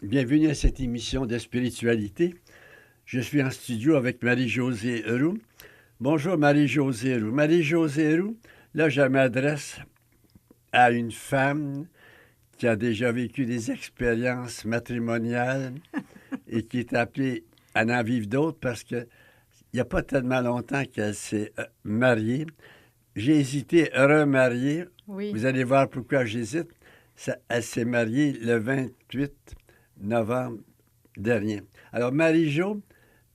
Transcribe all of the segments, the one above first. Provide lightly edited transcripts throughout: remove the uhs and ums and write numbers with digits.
Bienvenue à cette émission de spiritualité. Je suis en studio avec Marie-Josée Roux. Bonjour Marie-Josée Roux. Marie-Josée Roux, là je m'adresse à une femme qui a déjà vécu des expériences matrimoniales et qui est appelée à en vivre d'autres parce qu'il n'y a pas tellement longtemps qu'elle s'est mariée. J'ai hésité à remarier. Oui. Vous allez voir pourquoi j'hésite. Elle s'est mariée le 28 novembre dernier. Alors, Marie-Jo,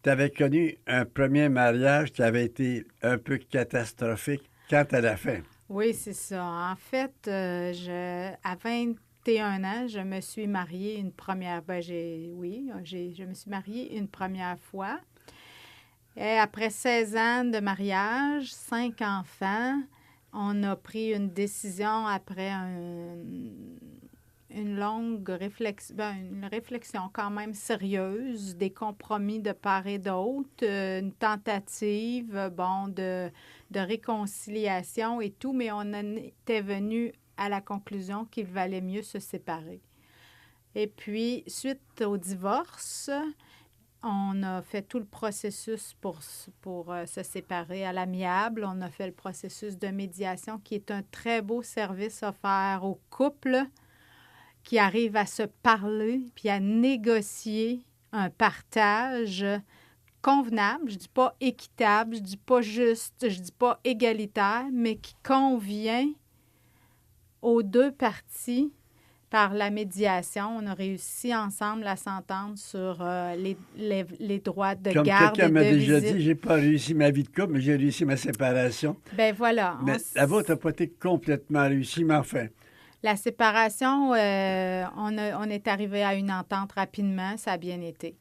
tu avais connu un premier mariage qui avait été un peu catastrophique. Quand à la fin? Oui, c'est ça. En fait, à 21 ans, je me suis mariée une première... je me suis mariée une première fois. Et après 16 ans de mariage, 5 enfants, on a pris une décision après une longue réflexion, une réflexion quand même sérieuse, des compromis de part et d'autre, une tentative, de réconciliation et tout, mais on en était venu à la conclusion qu'il valait mieux se séparer. Et puis, suite au divorce, on a fait tout le processus pour se séparer à l'amiable. On a fait le processus de médiation, qui est un très beau service offert aux couples qui arrivent à se parler puis à négocier un partage convenable. Je dis pas équitable, je dis pas juste, je dis pas égalitaire, mais qui convient aux deux parties. Par la médiation, on a réussi ensemble à s'entendre sur les droits de Comme garde quelqu'un et m'a de déjà visite. dit, j'ai pas réussi ma vie de couple, mais j'ai réussi ma séparation. Ben voilà. Mais la vôtre n'a pas été complètement réussie, mais enfin. La séparation, on est arrivé à une entente rapidement, ça a bien été.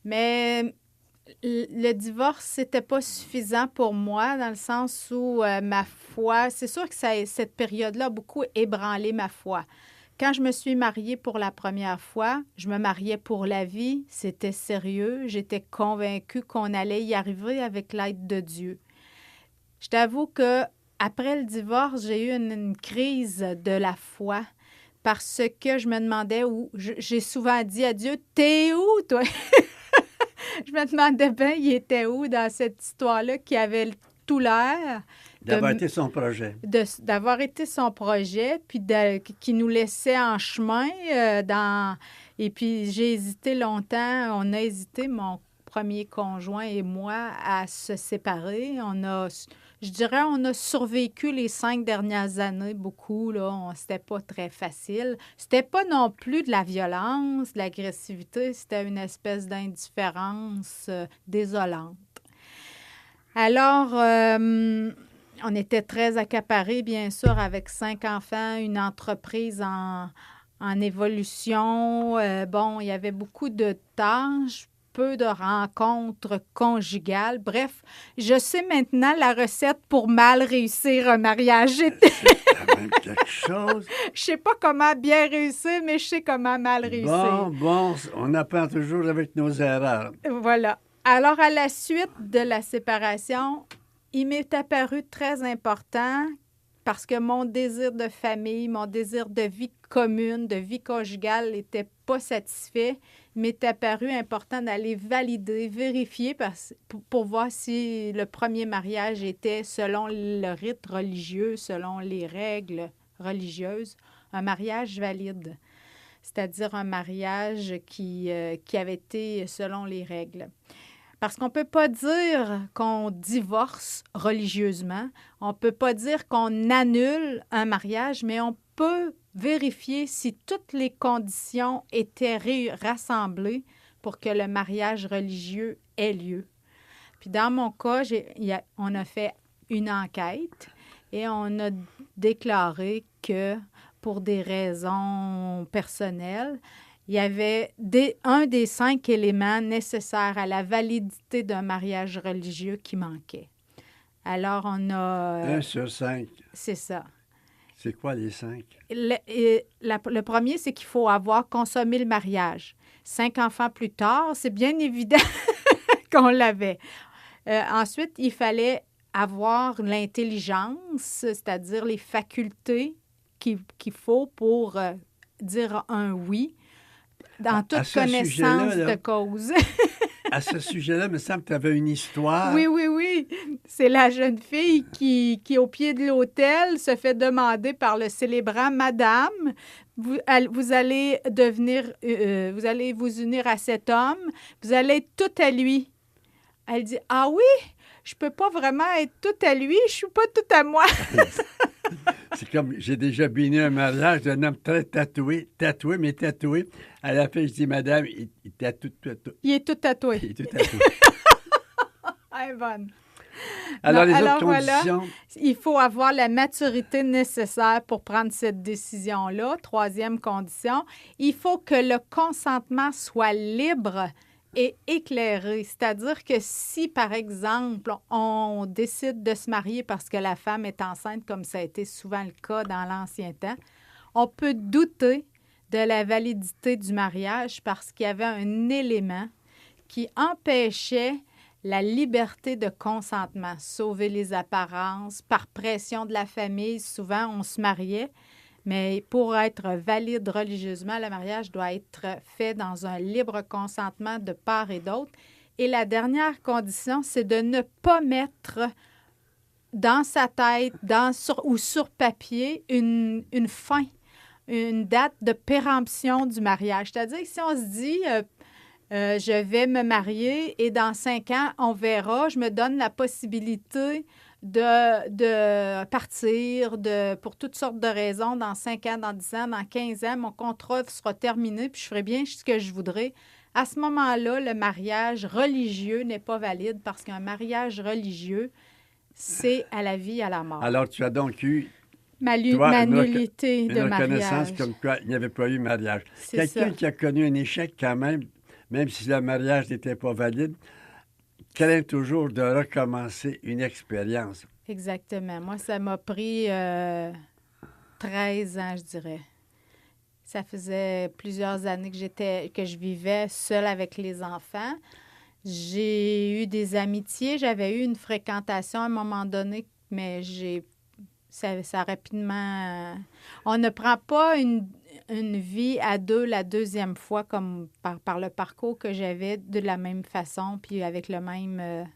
Mais le divorce, c'était pas suffisant pour moi, dans le sens où ma foi, c'est sûr que cette période-là a beaucoup ébranlé ma foi. Quand je me suis mariée pour la première fois, je me mariais pour la vie, c'était sérieux, j'étais convaincue qu'on allait y arriver avec l'aide de Dieu. Je t'avoue que après le divorce, j'ai eu une crise de la foi parce que je me demandais où. J'ai souvent dit à Dieu, t'es où, toi? Je me demandais bien, il était où dans cette histoire-là qui avait tout l'air D'avoir été son projet. d'avoir été son projet, puis qui nous laissait en chemin. Et puis, j'ai hésité longtemps. On a hésité, mon premier conjoint et moi, à se séparer. Je dirais, on a survécu les 5 dernières années beaucoup. Là, c'était pas très facile. C'était pas non plus de la violence, de l'agressivité. C'était une espèce d'indifférence désolante. Alors, on était très accaparés, bien sûr, avec 5 enfants, une entreprise en évolution. Il y avait beaucoup de tâches, peu de rencontres conjugales. Bref, je sais maintenant la recette pour mal réussir un mariage. C'est quand même quelque chose. Je sais pas comment bien réussir, mais je sais comment mal réussir. Bon, on apprend toujours avec nos erreurs. Voilà. Alors, à la suite de la séparation, il m'est apparu très important parce que mon désir de famille, mon désir de vie commune, de vie conjugale n'était pas satisfait. Il m'est apparu important d'aller valider, vérifier pour voir si le premier mariage était selon le rite religieux, selon les règles religieuses, un mariage valide, c'est-à-dire un mariage qui avait été selon les règles. Parce qu'on ne peut pas dire qu'on divorce religieusement, on ne peut pas dire qu'on annule un mariage, mais on peut vérifier si toutes les conditions étaient rassemblées pour que le mariage religieux ait lieu. Puis dans mon cas, on a fait une enquête et on a déclaré que pour des raisons personnelles, il y avait un des 5 éléments nécessaires à la validité d'un mariage religieux qui manquait. Alors, on a... 1 sur 5. C'est ça. C'est quoi les 5? Le premier, c'est qu'il faut avoir consommé le mariage. 5 enfants plus tard, c'est bien évident qu'on l'avait. Ensuite, il fallait avoir l'intelligence, c'est-à-dire les facultés qu'il faut pour dire un oui. dans toute ce connaissance sujet-là, là, de cause. à ce sujet-là, il me semble que tu avais une histoire. Oui, oui, oui. C'est la jeune fille qui, au pied de l'autel, se fait demander par le célébrant, Madame, vous allez vous allez vous unir à cet homme, vous allez être tout à lui. Elle dit, ah oui, je peux pas vraiment être tout à lui, je suis pas tout à moi. C'est comme, j'ai déjà béni un mariage d'un homme très tatoué, mais tatoué. À la fin, je dis, madame, il tatoue tout. Il est tout tatoué. Il est tout tatoué. Elle est bonne. Alors, Non, les alors autres voilà, conditions, il faut avoir la maturité nécessaire pour prendre cette décision-là. Troisième condition, il faut que le consentement soit libre et éclairé. C'est-à-dire que si, par exemple, on décide de se marier parce que la femme est enceinte, comme ça a été souvent le cas dans l'ancien temps, on peut douter de la validité du mariage parce qu'il y avait un élément qui empêchait la liberté de consentement, sauver les apparences, par pression de la famille. Souvent, on se mariait, mais pour être valide religieusement, le mariage doit être fait dans un libre consentement de part et d'autre. Et la dernière condition, c'est de ne pas mettre dans sa tête ou sur papier une fin, une date de péremption du mariage. C'est-à-dire que si on se dit je vais me marier et dans 5 ans, on verra, je me donne la possibilité de partir pour toutes sortes de raisons dans 5 ans, dans 10 ans, dans 15 ans, mon contrat sera terminé puis je ferai bien ce que je voudrais. À ce moment-là, le mariage religieux n'est pas valide parce qu'un mariage religieux, c'est à la vie, à la mort. alors tu as donc eu Ma toi, nullité une de reconnaissance mariage. comme quoi il n'y avait pas eu mariage. C'est Quelqu'un ça. qui a connu un échec quand même si le mariage n'était pas valide, craint toujours de recommencer une expérience. Exactement. Moi, ça m'a pris 13 ans, je dirais. Ça faisait plusieurs années que je vivais seule avec les enfants. J'ai eu des amitiés, j'avais eu une fréquentation à un moment donné, mais ça rapidement... on ne prend pas une vie à deux la deuxième fois comme par le parcours que j'avais de la même façon, puis avec le même...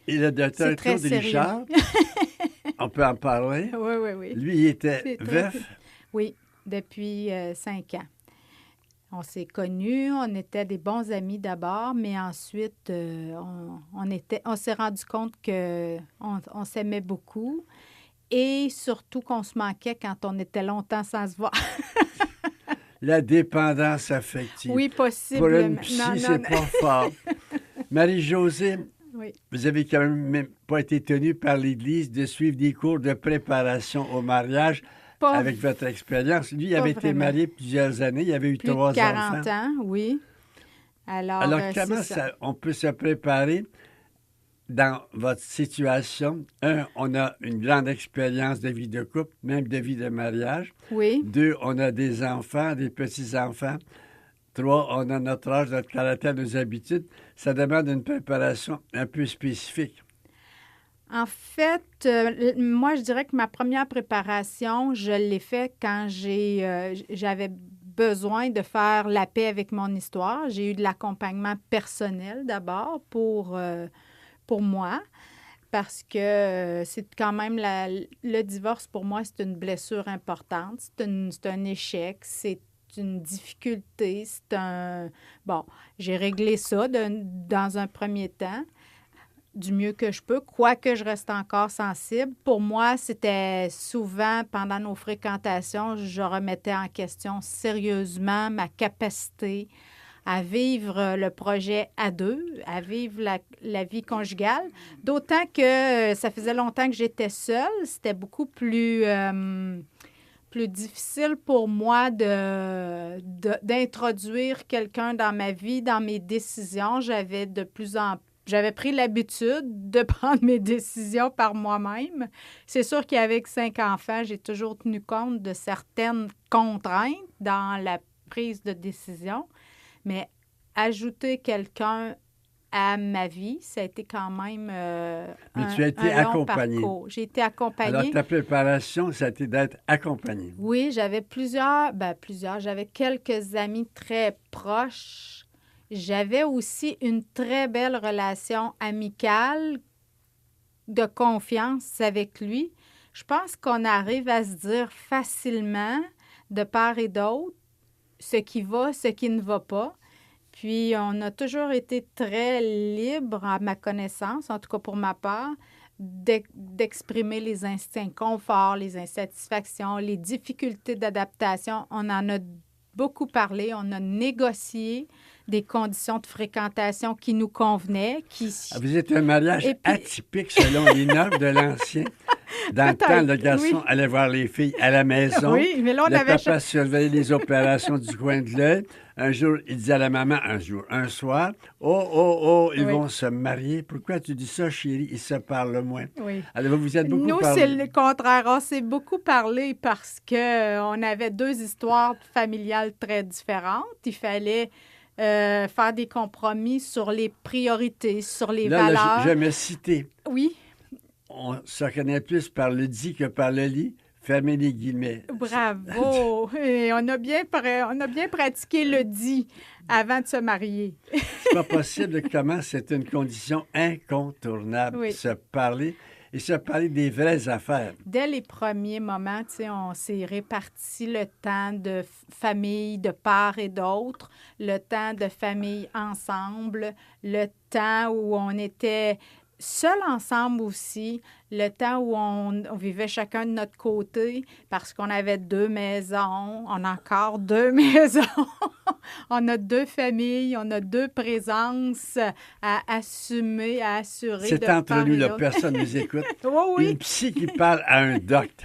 Et le docteur c'est très Claude sérieux. Richard, on peut en parler. Oui, oui, oui. Lui, il était C'est veuf. Oui, depuis 5 ans. On s'est connus, on était des bons amis d'abord, mais ensuite, on s'est rendu compte qu'on s'aimait beaucoup et surtout qu'on se manquait quand on était longtemps sans se voir. La dépendance affective. Oui, Pour possiblement. une psy, c'est pas fort. Marie-Josée, Oui. vous avez quand même pas été tenue par l'Église de suivre des cours de préparation au mariage Pas avec votre expérience. Lui, il pas avait été vraiment. marié plusieurs années. Il avait eu Plus de 3 40 enfants. ans, oui. Alors, Alors, c'est comment ça. on peut se préparer dans votre situation? 1, on a une grande expérience de vie de couple, même de vie de mariage. Oui. 2, on a des enfants, des petits-enfants. 3, on a notre âge, notre caractère, nos habitudes. Ça demande une préparation un peu spécifique. En fait, moi, je dirais que ma première préparation, je l'ai faite quand j'avais besoin de faire la paix avec mon histoire. J'ai eu de l'accompagnement personnel d'abord pour moi, parce que c'est quand même le divorce, pour moi, c'est une blessure importante, c'est un échec, c'est une difficulté, Bon, j'ai réglé ça dans un premier temps du mieux que je peux, quoique je reste encore sensible. Pour moi, c'était souvent, pendant nos fréquentations, je remettais en question sérieusement ma capacité à vivre le projet à deux, à vivre la vie conjugale. D'autant que ça faisait longtemps que j'étais seule. C'était beaucoup plus difficile pour moi d'introduire quelqu'un dans ma vie, dans mes décisions. J'avais pris l'habitude de prendre mes décisions par moi-même. C'est sûr qu'avec 5 enfants, j'ai toujours tenu compte de certaines contraintes dans la prise de décision, mais ajouter quelqu'un à ma vie. Ça a été quand même Mais tu as été un long accompagnée. parcours. J'ai été Alors, accompagnée. ta préparation, ça a été d'être accompagnée. Oui, j'avais j'avais quelques amis très proches. J'avais aussi une très belle relation amicale de confiance avec lui. Je pense qu'on arrive à se dire facilement, de part et d'autre, ce qui va, ce qui ne va pas. Puis, on a toujours été très libre, à ma connaissance, en tout cas pour ma part, d'exprimer les inconforts, les insatisfactions, les difficultés d'adaptation. On en a beaucoup parlé, on a négocié des conditions de fréquentation qui nous convenaient. Vous êtes un mariage Et puis- atypique selon les normes de l'ancien. Dans le temps, le garçon oui. allait voir les filles à la maison. Oui, mais là, on Le avait... papa surveillait les opérations du coin de l'œil. Un jour, il dit à la maman, un soir, « Oh, ils Oui. vont se marier. Pourquoi tu dis ça, chérie? Ils se parlent moins. » Oui. Alors, vous êtes beaucoup Nous, parlé. c'est le contraire. On s'est beaucoup parlé parce qu'on avait deux histoires familiales très différentes. Il fallait faire des compromis sur les priorités, sur les Là, valeurs. je me citais. Oui, On se reconnaît plus par le dit que par le lit. Fermez les guillemets. bravo. Et on a bien pratiqué le dit avant de se marier. C'est pas possible comment c'est une condition incontournable. Oui. Se parler et se parler des vraies affaires. Dès les premiers moments, tu sais, on s'est réparti le temps de famille de part et d'autre, le temps de famille ensemble, le temps où on était seuls ensemble aussi, le temps où on vivait chacun de notre côté parce qu'on avait deux maisons, on a encore deux maisons, on a deux familles, on a deux présences à assumer, à assurer. C'est de entre part nous, et là, d'autre. personne ne nous écoute. Oui. Une psy qui parle à un docte,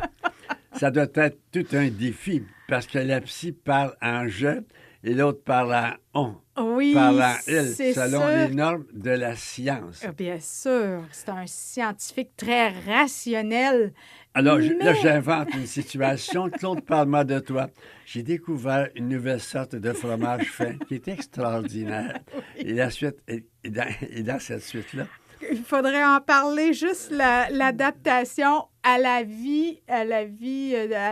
ça doit être tout un défi parce que la psy parle en je et l'autre parle en on, Oui, parle en il, c'est selon sûr. les normes de la science. Bien sûr, c'est un scientifique très rationnel. Alors, Mais- là, j'invente une situation. Claude, parle-moi de toi. J'ai découvert une nouvelle sorte de fromage fin qui est extraordinaire. Et la suite est dans cette suite-là. Il faudrait en parler, juste l'adaptation à la vie, à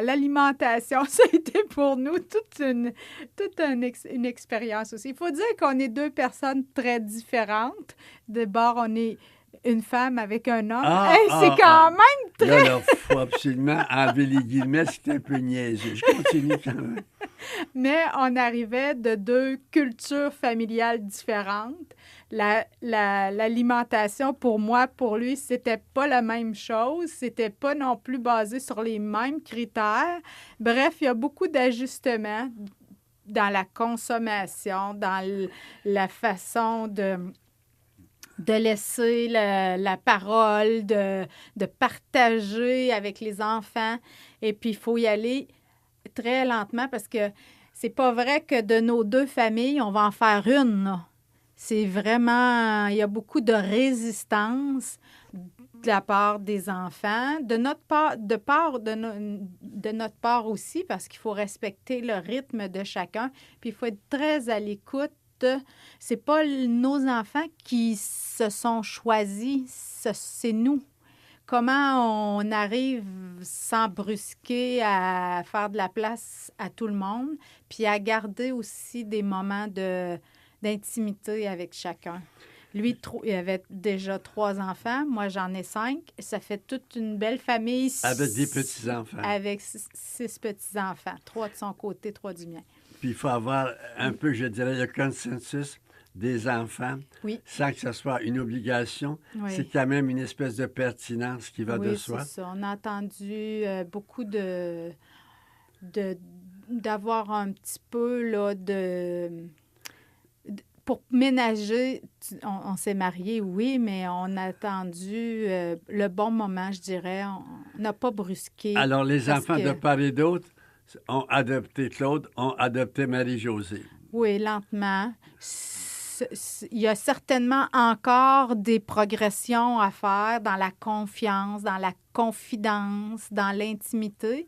l'alimentation. Ça a été pour nous toute une expérience aussi. Il faut dire qu'on est deux personnes très différentes. D'abord, on est une femme avec un homme. C'est quand même Là, il faut absolument enlever les guillemets, c'est un peu niaiseux. Je continue quand même. Mais on arrivait de deux cultures familiales différentes. L'alimentation, pour moi, pour lui, c'était pas la même chose. C'était pas non plus basé sur les mêmes critères. Bref, il y a beaucoup d'ajustements dans la consommation, dans la façon de laisser la parole, de partager avec les enfants. Et puis, il faut y aller très lentement parce que c'est pas vrai que de nos deux familles, on va en faire une, là. C'est vraiment... Il y a beaucoup de résistance de la part des enfants, de notre part, de notre part aussi, parce qu'il faut respecter le rythme de chacun. Puis il faut être très à l'écoute. C'est pas nos enfants qui se sont choisis, c'est nous. Comment on arrive sans brusquer à faire de la place à tout le monde, puis à garder aussi des moments d'intimité avec chacun. Lui, il avait déjà 3 enfants. Moi, j'en ai 5. Ça fait toute une belle famille. Avec des petits-enfants. Avec 6 petits-enfants. 3 de son côté, 3 du mien. Puis il faut avoir un peu, je dirais, le consensus des enfants, oui, sans que ce soit une obligation. Oui. C'est quand même une espèce de pertinence qui va de soi. Oui, c'est ça. On a entendu beaucoup d'avoir un petit peu là, pour ménager. On s'est mariés, oui, mais on a attendu le bon moment, je dirais. On n'a pas brusqué. Alors, les enfants que... de part et d'autre ont adopté Claude, ont adopté Marie-Josée. Oui, lentement. Il y a certainement encore des progressions à faire dans la confiance, dans la confidence, dans l'intimité,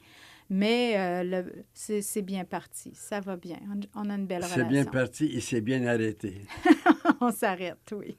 mais c'est bien parti. Ça va bien. On a une belle relation. C'est bien parti et c'est bien arrêté. On s'arrête, oui.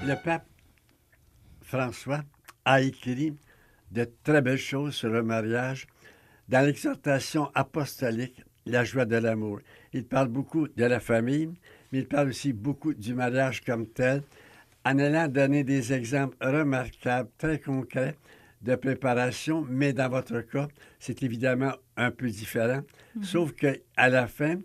Le pape François a écrit de très belles choses sur le mariage dans l'exhortation apostolique La joie de l'amour. Il parle beaucoup de la famille, mais il parle aussi beaucoup du mariage comme tel, en allant donner des exemples remarquables, très concrets de préparation, mais dans votre cas, c'est évidemment un peu différent, sauf qu'à la fin,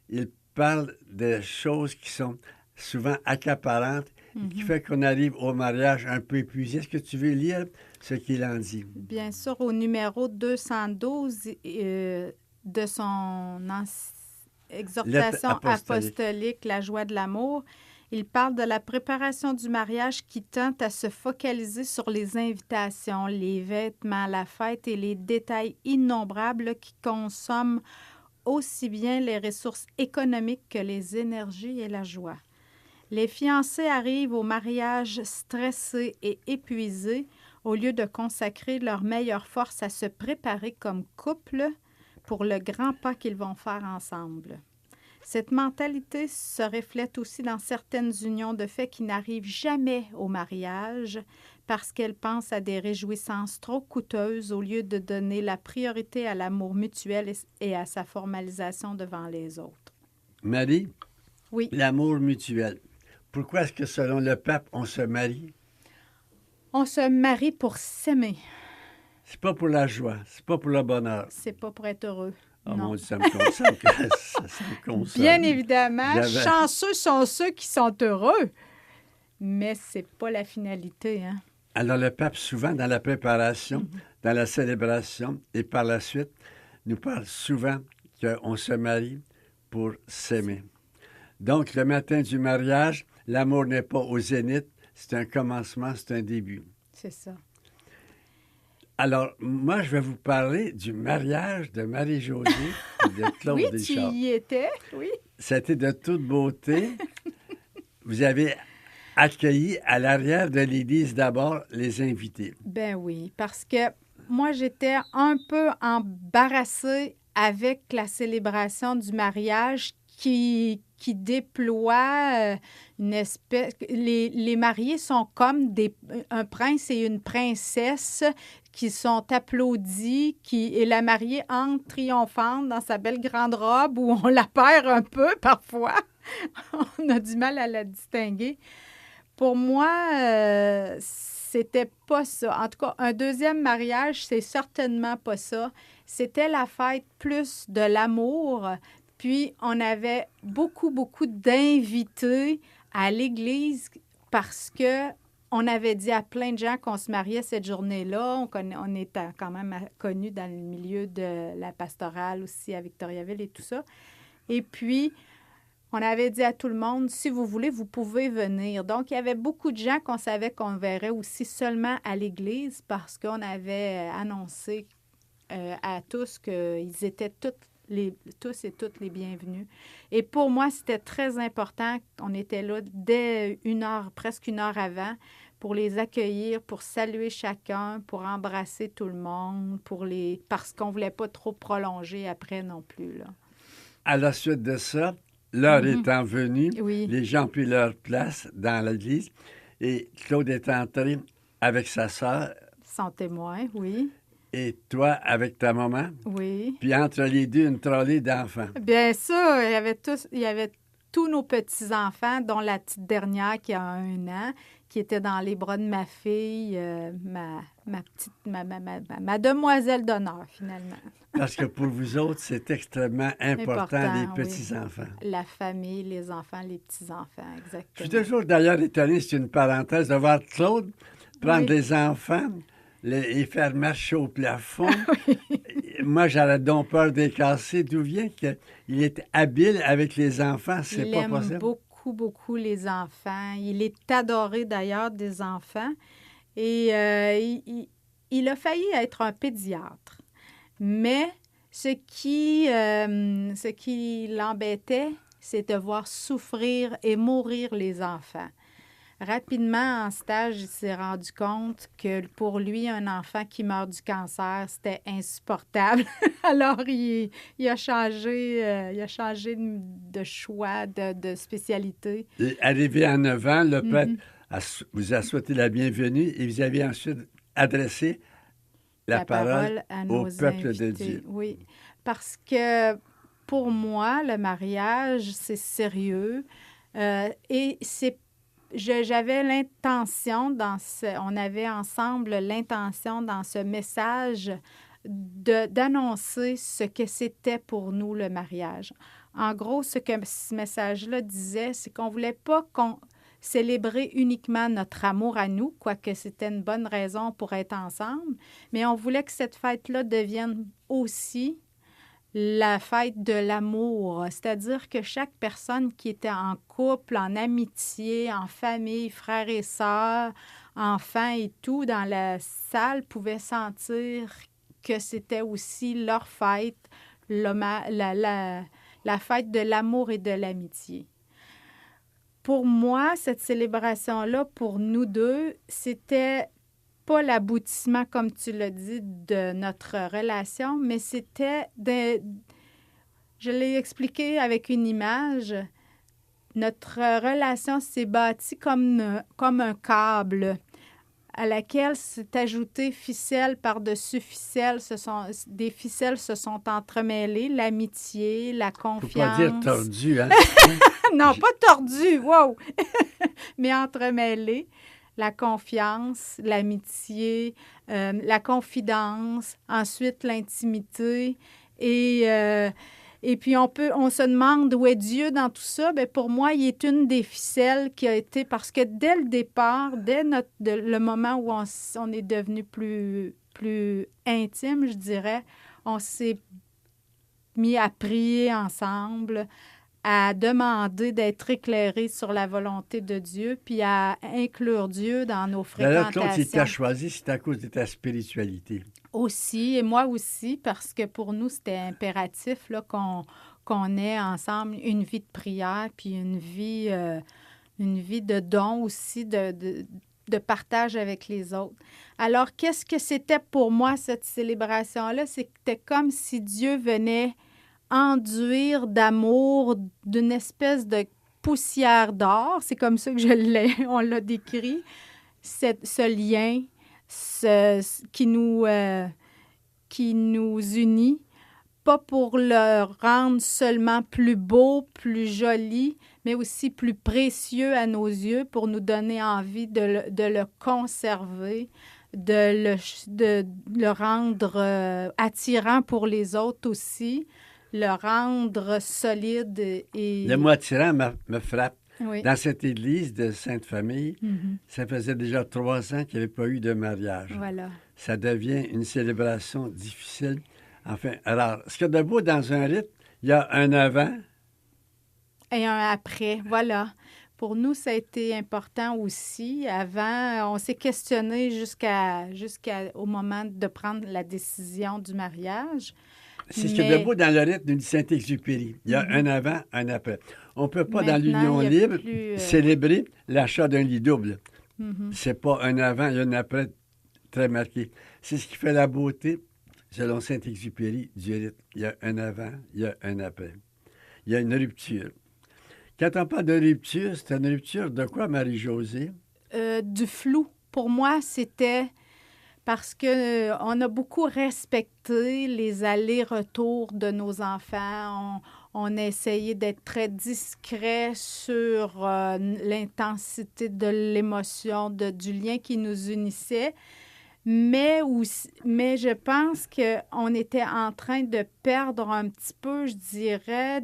il parle de choses qui sont souvent accaparantes et qui fait qu'on arrive au mariage un peu épuisé. Est-ce que tu veux lire ce qu'il en dit? Bien sûr, au numéro 212 de son exhortation apostolique, La joie de l'amour, il parle de la préparation du mariage qui tente à se focaliser sur les invitations, les vêtements, la fête et les détails innombrables qui consomment aussi bien les ressources économiques que les énergies et la joie. Les fiancés arrivent au mariage stressés et épuisés au lieu de consacrer leur meilleure force à se préparer comme couple pour le grand pas qu'ils vont faire ensemble. Cette mentalité se reflète aussi dans certaines unions de fait qui n'arrivent jamais au mariage parce qu'elles pensent à des réjouissances trop coûteuses au lieu de donner la priorité à l'amour mutuel et à sa formalisation devant les autres. Marie? Oui. L'amour mutuel. Pourquoi est-ce que, selon le pape, on se marie? On se marie pour s'aimer. C'est pas pour la joie, c'est pas pour le bonheur. C'est pas pour être heureux. Oh non. mon Dieu, ça me console. ça me console. Bien évidemment, chanceux sont ceux qui sont heureux, mais c'est pas la finalité, hein? Alors, le pape, souvent, dans la préparation, dans la célébration et par la suite, nous parle souvent qu'on se marie pour s'aimer. Donc, le matin du mariage, l'amour n'est pas au zénith, c'est un commencement, c'est un début. C'est ça. Alors, moi, je vais vous parler du mariage de Marie-Josée et de Claude oui, Deschamps. Tu y étais, oui. C'était de toute beauté. Vous avez accueilli à l'arrière de l'église d'abord les invités. Ben oui, parce que moi, j'étais un peu embarrassée avec la célébration du mariage qui déploie une espèce... Les mariés sont comme un prince et une princesse qui sont applaudis, et la mariée entre triomphante dans sa belle grande robe où on la perd un peu parfois. On a du mal à la distinguer. Pour moi, c'était pas ça. En tout cas, un deuxième mariage, c'est certainement pas ça. C'était la fête plus de l'amour. Puis, on avait beaucoup, beaucoup d'invités à l'église parce que on avait dit à plein de gens qu'on se mariait cette journée-là. On était quand même connus dans le milieu de la pastorale aussi à Victoriaville et tout ça. Et puis, on avait dit à tout le monde, si vous voulez, vous pouvez venir. Donc, il y avait beaucoup de gens qu'on savait qu'on verrait aussi seulement à l'église parce qu'on avait annoncé à tous qu'ils étaient tous et toutes les bienvenus. Et pour moi, c'était très important. On était là dès presque une heure avant, pour les accueillir, pour saluer chacun, pour embrasser tout le monde, parce qu'on ne voulait pas trop prolonger après non plus, là. À la suite de ça, l'heure étant venue, oui. Les gens ont pris leur place dans l'église et Claude est entré avec sa sœur. Son témoin, oui. Et toi, avec ta maman. Oui. Puis entre les deux, une trolley d'enfants. Bien sûr, il y avait tous nos petits-enfants, dont la petite dernière qui a 1 an, qui était dans les bras de ma fille, ma demoiselle d'honneur, finalement. Parce que pour vous autres, c'est extrêmement important, les petits-enfants. Oui. La famille, les enfants, les petits-enfants, exactement. Je suis toujours d'ailleurs étonné, c'est une parenthèse, de voir Claude prendre des enfants, les faire marcher au plafond. Oui. Moi, j'aurais donc peur de les casser. D'où vient qu'il est habile avec les enfants? C'est pas possible. Il aime beaucoup, beaucoup les enfants. Il est adoré d'ailleurs des enfants. Et il a failli être un pédiatre. Mais ce qui l'embêtait, c'est de voir souffrir et mourir les enfants. Rapidement, en stage, il s'est rendu compte que pour lui, un enfant qui meurt du cancer, c'était insupportable. Alors, il a changé de choix, de spécialité. Et arrivé à 9 ans, le prêtre vous a souhaité la bienvenue et vous avez ensuite adressé la parole à au nos peuple invités. de Dieu. Oui, parce que pour moi, le mariage, c'est sérieux et j'avais l'intention on avait ensemble l'intention dans ce message d'annoncer ce que c'était pour nous le mariage. En gros, ce que ce message-là disait, c'est qu'on ne voulait pas célébrer uniquement notre amour à nous, quoique c'était une bonne raison pour être ensemble, mais on voulait que cette fête-là devienne aussi la fête de l'amour, c'est-à-dire que chaque personne qui était en couple, en amitié, en famille, frères et sœurs, enfants et tout, dans la salle, pouvait sentir que c'était aussi leur fête, la fête de l'amour et de l'amitié. Pour moi, cette célébration-là, pour nous deux, c'était pas l'aboutissement, comme tu l'as dit, de notre relation, mais c'était je l'ai expliqué avec une image, notre relation s'est bâtie comme un câble à laquelle s'est ajouté ficelle par-dessus ficelle. Des ficelles se sont entremêlées, l'amitié, la confiance. Faut pas dire tordu, hein? Non, pas tordu, wow! Mais entremêlées. La confiance, l'amitié, la confidence, ensuite l'intimité. Et puis, on se demande où est Dieu dans tout ça. Bien, pour moi, il est une des ficelles qui a été... Parce que dès le départ, dès le moment où on est devenu plus intime, je dirais, on s'est mis à prier ensemble, à demander d'être éclairés sur la volonté de Dieu, puis à inclure Dieu dans nos fréquentations. D'ailleurs, Claude, si tu as choisi, c'est à cause de ta spiritualité. Aussi, et moi aussi, parce que pour nous, c'était impératif là, qu'on ait ensemble une vie de prière, puis une vie de don aussi, de partage avec les autres. Alors, qu'est-ce que c'était pour moi, cette célébration-là? C'était comme si Dieu venait enduire d'amour d'une espèce de poussière d'or. C'est comme ça que on l'a décrit. Ce lien qui nous unit, pas pour le rendre seulement plus beau, plus joli, mais aussi plus précieux à nos yeux pour nous donner envie de le conserver, de le rendre attirant pour les autres aussi, le rendre solide. Le mot attirant me frappe. Oui. Dans cette église de Sainte-Famille, ça faisait déjà 3 ans qu'il n'y avait pas eu de mariage. Voilà. Ça devient une célébration difficile. Enfin, alors, ce qu'il y a de beau dans un rite, il y a un avant. Et un après, voilà. Pour nous, ça a été important aussi. Avant, on s'est questionné jusqu'au moment de prendre la décision du mariage. C'est ce qu'il y a de beau dans le rite d'une Saint-Exupéry. Il y a un avant, un après. On ne peut pas, dans l'union libre, célébrer l'achat d'un lit double. C'est pas un avant et un après très marqué. C'est ce qui fait la beauté, selon Saint-Exupéry, du rite. Il y a un avant, il y a un après. Il y a une rupture. Quand on parle de rupture, c'est une rupture de quoi, Marie-Josée? Du flou. Pour moi, c'était parce qu'on a beaucoup respecté les allers-retours de nos enfants. On a essayé d'être très discret sur l'intensité de l'émotion, du lien qui nous unissait. Mais je pense qu'on était en train de perdre un petit peu, je dirais,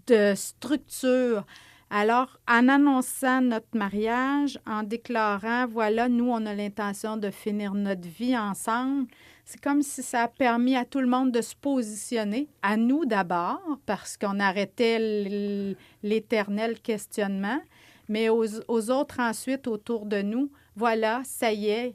de structure. Alors, en annonçant notre mariage, en déclarant, voilà, nous, on a l'intention de finir notre vie ensemble, c'est comme si ça a permis à tout le monde de se positionner, à nous d'abord, parce qu'on arrêtait l'éternel questionnement, mais aux autres ensuite autour de nous, voilà, ça y est,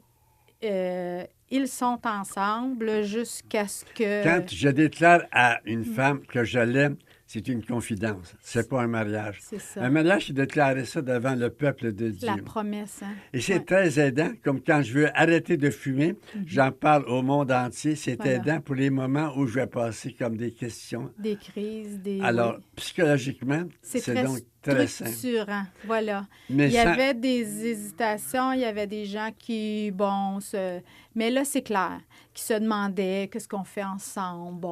ils sont ensemble jusqu'à ce que... Quand je déclare à une femme que je l'aime, c'est une confidence. C'est pas un mariage. C'est ça. Un mariage, c'est déclarer ça devant le peuple de Dieu. La promesse, hein? Et c'est très aidant, comme quand je veux arrêter de fumer, j'en parle au monde entier. C'est aidant pour les moments où je vais passer comme des questions. Des crises, Alors, psychologiquement, c'est très donc très simple. structurant. Voilà. Mais Il y sans- avait des hésitations, il y avait des gens qui, mais là, c'est clair, qui se demandaient qu'est-ce qu'on fait ensemble,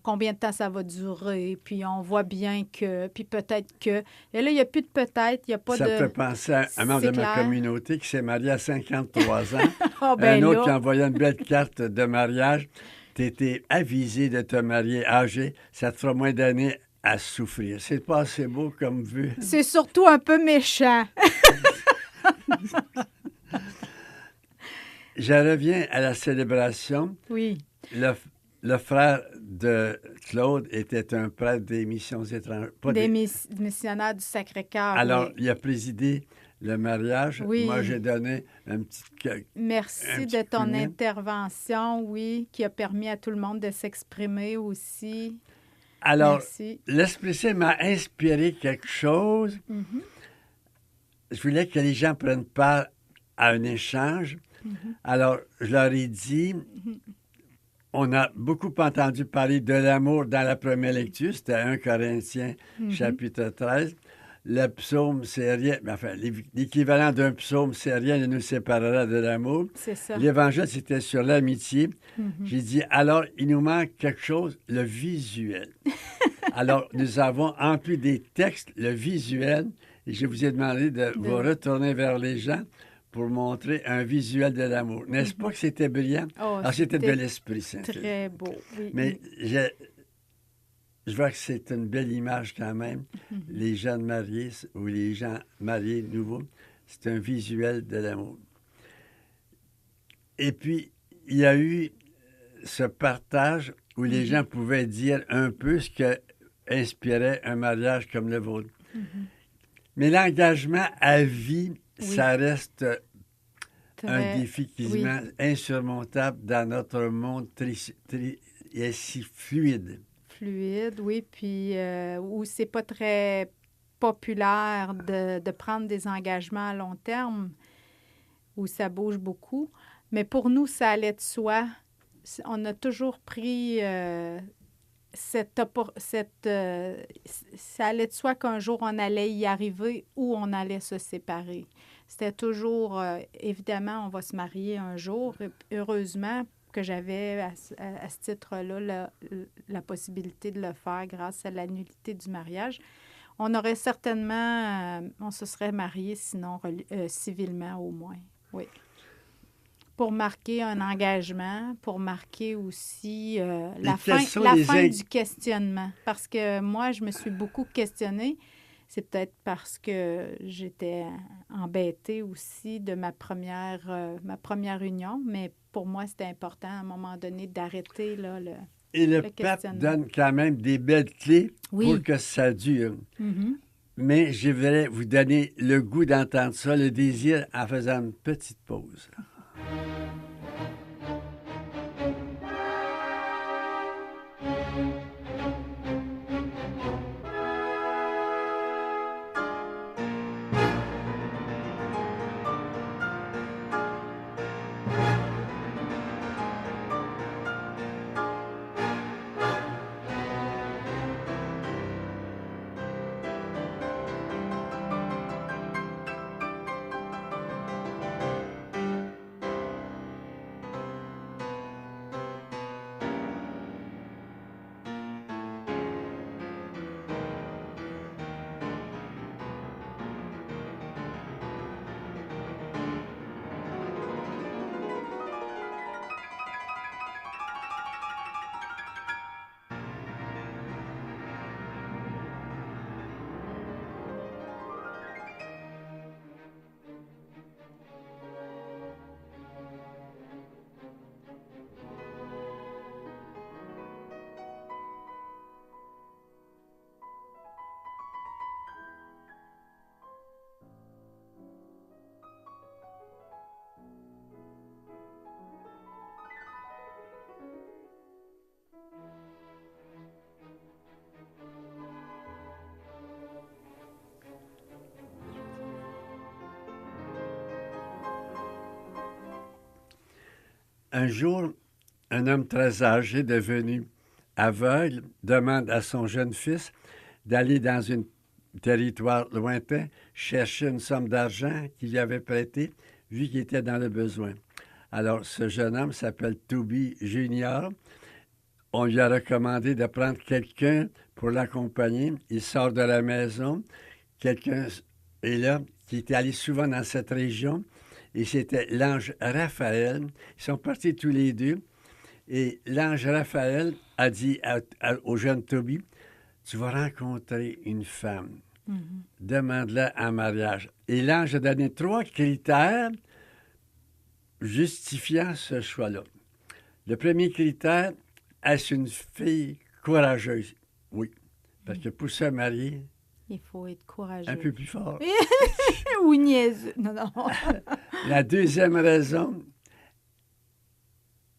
combien de temps ça va durer, puis on voit bien que, puis peut-être que. Et là, il n'y a plus de peut-être, il n'y a pas ça de. me fait penser à un membre de C'est ma clair. communauté qui s'est marié à 53 ans. Ah, Un ben autre qui là, envoyait une belle carte de mariage. Tu étais avisé de te marier âgé, ça te fera moins d'années à souffrir. C'est pas assez beau comme vue. c'est surtout un peu méchant. Je reviens à la célébration. Oui, Le frère de Claude était un prêtre des missions étrangères. Pas des des- missionnaires du Sacré-Cœur. Alors, oui. il a présidé le mariage. Oui. Moi, j'ai donné un petit... Un Merci petit de ton coup de main. intervention, oui, qui a permis à tout le monde de s'exprimer aussi. Alors, Merci. l'Esprit Saint m'a inspiré quelque chose. Mhm. Je voulais que les gens prennent part à un échange. Alors, je leur ai dit, on a beaucoup entendu parler de l'amour dans la première lecture, c'était 1 Corinthiens, chapitre 13. Le psaume, c'est rien, enfin, l'équivalent d'un psaume, c'est rien ne nous séparera de l'amour. C'est ça. L'évangile, c'était sur l'amitié. Mhm. J'ai dit, alors, il nous manque quelque chose, le visuel. Alors, nous avons, en plus des textes, le visuel, et je vous ai demandé de vous retourner vers les gens pour montrer un visuel de l'amour. N'est-ce pas que c'était brillant? Oh, Ah, c'était de l'Esprit Saint. très beau. Oui. Mais je vois que c'est une belle image quand même. Les jeunes mariés ou les gens mariés nouveaux, c'est un visuel de l'amour. Et puis, il y a eu ce partage où les gens pouvaient dire un peu ce que inspirait un mariage comme le vôtre. Mais l'engagement à vie, ça reste un défi quasiment insurmontable dans notre monde et si fluide. Fluide, oui, puis où c'est pas très populaire de prendre des engagements à long terme, où ça bouge beaucoup. Mais pour nous, ça allait de soi. On a toujours pris ça allait de soi qu'un jour on allait y arriver ou on allait se séparer. C'était toujours, évidemment, on va se marier un jour. Heureusement que j'avais à ce titre-là la possibilité de le faire grâce à la nullité du mariage. On aurait certainement, on se serait marié sinon civilement au moins, oui. Pour marquer un engagement, pour marquer aussi la fin du questionnement. Parce que moi, je me suis beaucoup questionnée. C'est peut-être parce que j'étais embêtée aussi de ma première union, mais pour moi, c'était important à un moment donné d'arrêter là, Et le pape donne quand même des belles clés pour que ça dure. Mais je voudrais vous donner le goût d'entendre ça, le désir, en faisant une petite pause. Un jour, un homme très âgé, devenu aveugle, demande à son jeune fils d'aller dans une territoire lointain, cherchait une somme d'argent qu'il lui avait prêtée, vu qu'il était dans le besoin. Alors, ce jeune homme s'appelle Toby Junior. On lui a recommandé de prendre quelqu'un pour l'accompagner. Il sort de la maison. Quelqu'un est là, qui était allé souvent dans cette région, et c'était l'ange Raphaël. Ils sont partis tous les deux, et l'ange Raphaël a dit au jeune Toby, « Tu vas rencontrer une femme. Demande-la en mariage. » Et l'ange a donné 3 critères justifiant ce choix-là. Le premier critère, est-ce une fille courageuse? Oui, parce que pour se marier, il faut être courageux. Un peu plus fort. Ou niaiseux. Non. La deuxième raison,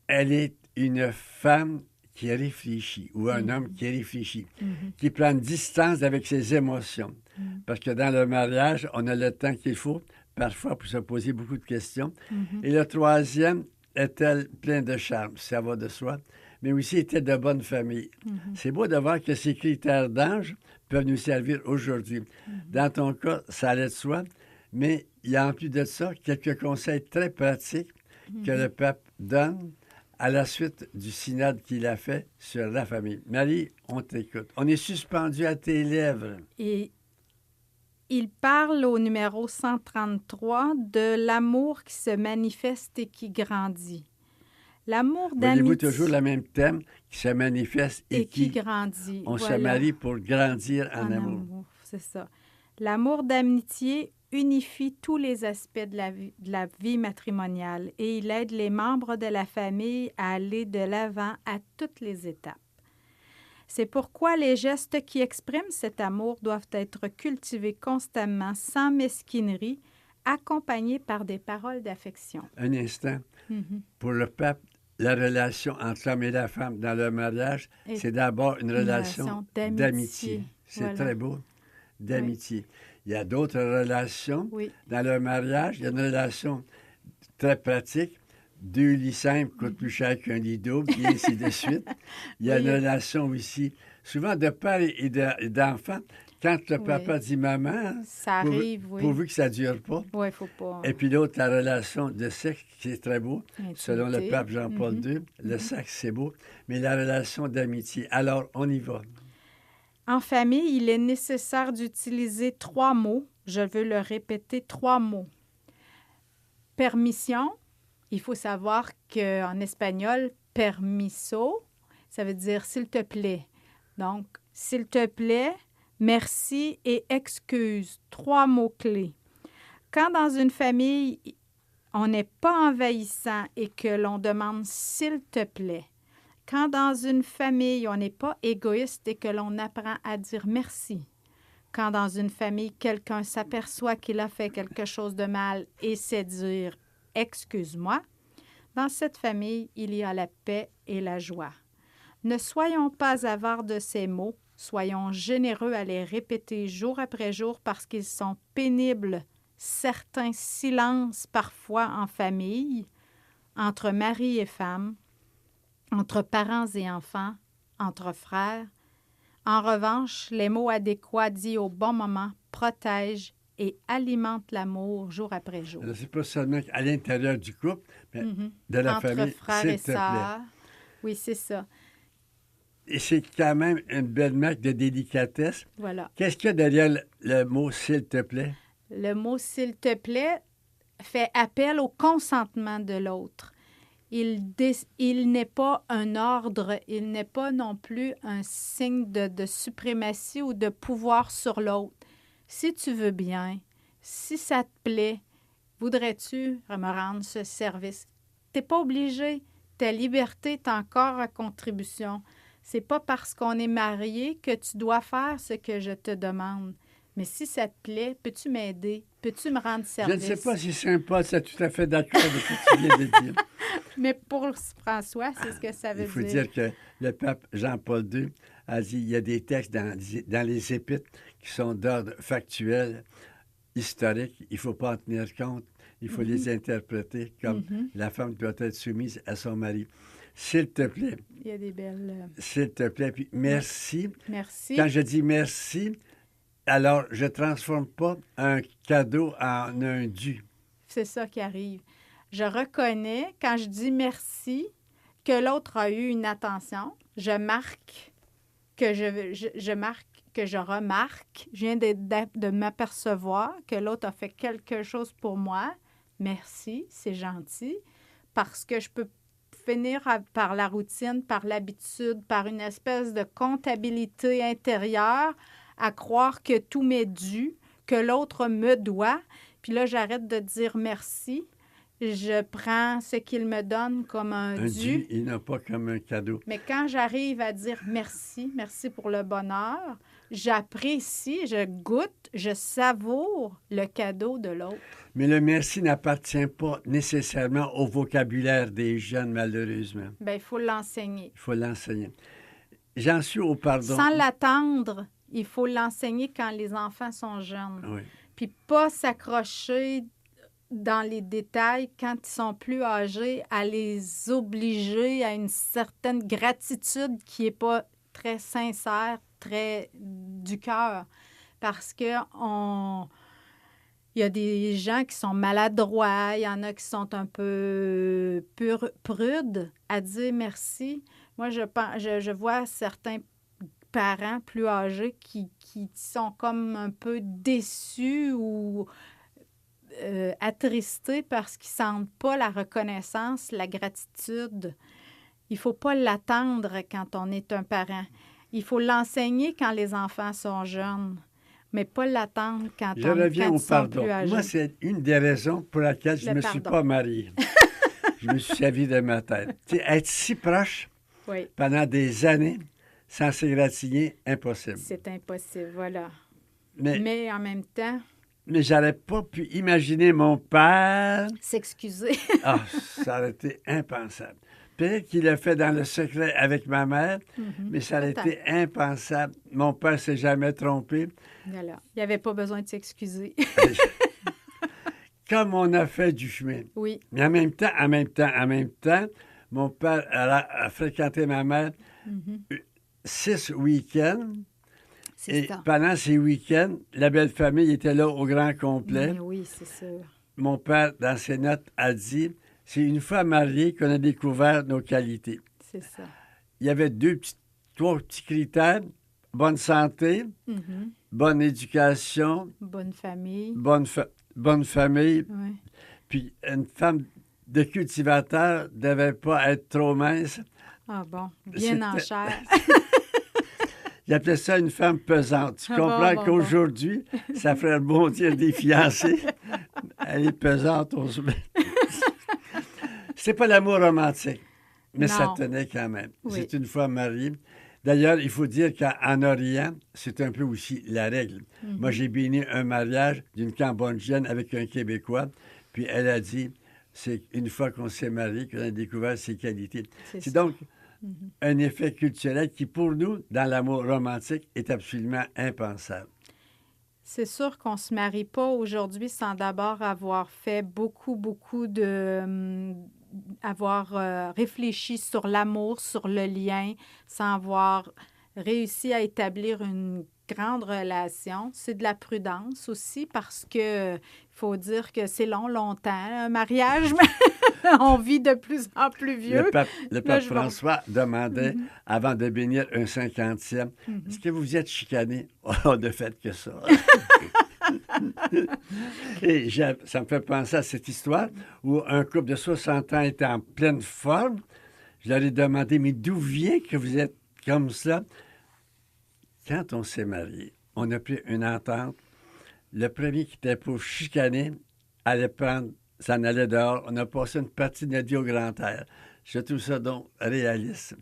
elle est une femme qui réfléchit ou un homme qui réfléchit, qui prend une distance avec ses émotions. Parce que dans le mariage, on a le temps qu'il faut, parfois, pour se poser beaucoup de questions. Et le troisième, est-elle pleine de charme? Ça va de soi. Mais aussi, était de bonne famille. C'est beau de voir que ces critères d'ange peuvent nous servir aujourd'hui. Dans ton cas, ça allait de soi, mais il y a en plus de ça quelques conseils très pratiques que le pape donne à la suite du synode qu'il a fait sur la famille. Marie, on t'écoute. On est suspendu à tes lèvres. Et il parle au numéro 133 de l'amour qui se manifeste et qui grandit. L'amour d'amitié. Voyez-vous toujours le même thème qui se manifeste et qui grandit. On se marie pour grandir en amour. C'est ça. L'amour d'amitié unifie tous les aspects de la vie matrimoniale et il aide les membres de la famille à aller de l'avant à toutes les étapes. C'est pourquoi les gestes qui expriment cet amour doivent être cultivés constamment, sans mesquinerie, accompagnés par des paroles d'affection. Un instant. Pour le pape, la relation entre l'homme et la femme dans le mariage, c'est d'abord une relation d'amitié. C'est très beau, d'amitié. Il y a d'autres relations. Dans le mariage, il y a une relation très pratique. 2 lits simples coûtent plus cher qu'un lit double, et ainsi de suite. Il y a une relation aussi, souvent de père et d'enfant. Quand le papa dit « maman », ça arrive, pourvu que ça ne dure pas. Oui, il ne faut pas. Et puis l'autre, la relation de sexe, qui est très beau, selon le pape Jean-Paul II. Le sexe, c'est beau, mais la relation d'amitié. Alors, on y va. En famille, il est nécessaire d'utiliser 3 mots. Je veux le répéter, 3 mots. Permission. Il faut savoir qu'en espagnol, permiso, ça veut dire « s'il te plaît ». Donc, « s'il te plaît », merci et excuse, 3 mots-clés. Quand dans une famille, on n'est pas envahissant et que l'on demande « s'il te plaît », quand dans une famille, on n'est pas égoïste et que l'on apprend à dire « merci », quand dans une famille, quelqu'un s'aperçoit qu'il a fait quelque chose de mal et sait dire « excuse-moi », dans cette famille, il y a la paix et la joie. Ne soyons pas avares de ces mots. Soyons généreux à les répéter jour après jour parce qu'ils sont pénibles. Certains silences parfois en famille, entre mari et femme, entre parents et enfants, entre frères. En revanche, les mots adéquats dits au bon moment protègent et alimentent l'amour jour après jour. Ce n'est pas seulement à l'intérieur du couple, mais de la famille, entre frères et sœurs. Oui, c'est ça. Et c'est quand même une belle marque de délicatesse. Voilà. Qu'est-ce qu'il y a derrière le mot « s'il te plaît »? Le mot « s'il te plaît » fait appel au consentement de l'autre. Il n'est pas un ordre, il n'est pas non plus un signe de suprématie ou de pouvoir sur l'autre. Si tu veux bien, si ça te plaît, voudrais-tu me rendre ce service? Tu n'es pas obligé. Ta liberté est encore à contribution. C'est pas parce qu'on est marié que tu dois faire ce que je te demande. Mais si ça te plaît, peux-tu m'aider? Peux-tu me rendre service? Je ne sais pas si Saint-Paul est tout à fait d'accord avec ce que tu viens de dire. Mais pour François, c'est ce que ça veut dire. Il faut dire que le pape Jean-Paul II a dit qu'il y a des textes dans les épîtres qui sont d'ordre factuel, historique. Il ne faut pas en tenir compte. Il faut les interpréter comme la femme doit être soumise à son mari. S'il te plaît. Il y a des belles... S'il te plaît. Puis merci. Merci. Quand je dis merci, Alors, je ne transforme pas un cadeau en un dû. C'est ça qui arrive. Je reconnais, quand je dis merci, que l'autre a eu une attention. Je marque que je marque que je remarque. Je viens de m'apercevoir que l'autre a fait quelque chose pour moi. Merci, c'est gentil. Parce que je peux finir par la routine, par l'habitude, par une espèce de comptabilité intérieure à croire que tout m'est dû, que l'autre me doit. Puis là, j'arrête de dire merci. Je prends ce qu'il me donne comme un dû. Il n'a pas comme un cadeau. Mais quand j'arrive à dire merci, merci pour le bonheur, j'apprécie, je goûte, je savoure le cadeau de l'autre. Mais le merci n'appartient pas nécessairement au vocabulaire des jeunes, malheureusement. Bien, il faut l'enseigner. Il faut l'enseigner. J'en suis au pardon. Sans l'attendre, il faut l'enseigner quand les enfants sont jeunes. Oui. Puis pas s'accrocher dans les détails quand ils sont plus âgés, à les obliger à une certaine gratitude qui n'est pas très sincère, très du cœur. Parce que il y a des gens qui sont maladroits, il y en a qui sont un peu prudes à dire merci. Moi, je vois certains parents plus âgés qui sont comme un peu déçus ou attristés parce qu'ils ne sentent pas la reconnaissance, la gratitude. Il ne faut pas l'attendre quand on est un parent. Il faut l'enseigner quand les enfants sont jeunes, mais pas l'attendre quand Je reviens au pardon. Plus âgés. Moi, c'est une des raisons pour laquelle je ne me suis pas marié. Je me suis servi de ma tête. Tu sais, être si proche pendant des années sans s'égratigner, impossible. C'est impossible, voilà. Mais en même temps... Mais j'aurais pas pu imaginer mon père... s'excuser. Ah, ça aurait été impensable. Peut-être qu'il l'a fait dans le secret avec ma mère, mais ça aurait été impensable. Mon père ne s'est jamais trompé. Voilà. Il n'y avait pas besoin de s'excuser. Comme on a fait du chemin. Oui. Mais en même temps, mon père a fréquenté ma mère 6 week-ends. Et ça. pendant ces week-ends, la belle famille était là au grand complet. Mais oui, c'est sûr. Mon père, dans ses notes, a dit... C'est une fois marié qu'on a découvert nos qualités. C'est ça. Il y avait 3 petits critères. Bonne santé, bonne éducation. Bonne famille. Bonne famille. Oui. Puis une femme de cultivateur ne devait pas être trop mince. Ah bon, bien en chair. Il appelait ça une femme pesante. Tu comprends qu'aujourd'hui, ça ferait bondir des fiancés. Elle est pesante, on se met. C'est pas l'amour romantique, mais non. ça tenait quand même. Oui. C'est une fois marié. D'ailleurs, il faut dire qu'en Orient, c'est un peu aussi la règle. Moi, j'ai béni un mariage d'une Cambodgienne avec un Québécois, puis elle a dit, c'est une fois qu'on s'est marié qu'on a découvert ses qualités. C'est donc un effet culturel qui, pour nous, dans l'amour romantique, est absolument impensable. C'est sûr qu'on ne se marie pas aujourd'hui sans d'abord avoir fait beaucoup de... avoir réfléchi sur l'amour, sur le lien, sans avoir réussi à établir une grande relation. C'est de la prudence aussi parce que faut dire que c'est longtemps, un mariage. On vit de plus en plus vieux. Le pape François demandait, avant de bénir un 50e, est-ce que vous vous êtes chicané? Oh, de fait que ça. Et ça me fait penser à cette histoire où un couple de 60 ans était en pleine forme. Je leur ai demandé, mais d'où vient que vous êtes comme ça? Quand on s'est marié, on a pris une entente. Le premier qui était pour chicaner s'en allait dehors. On a passé une partie de notre vie au grand air. Je trouve ça donc réaliste.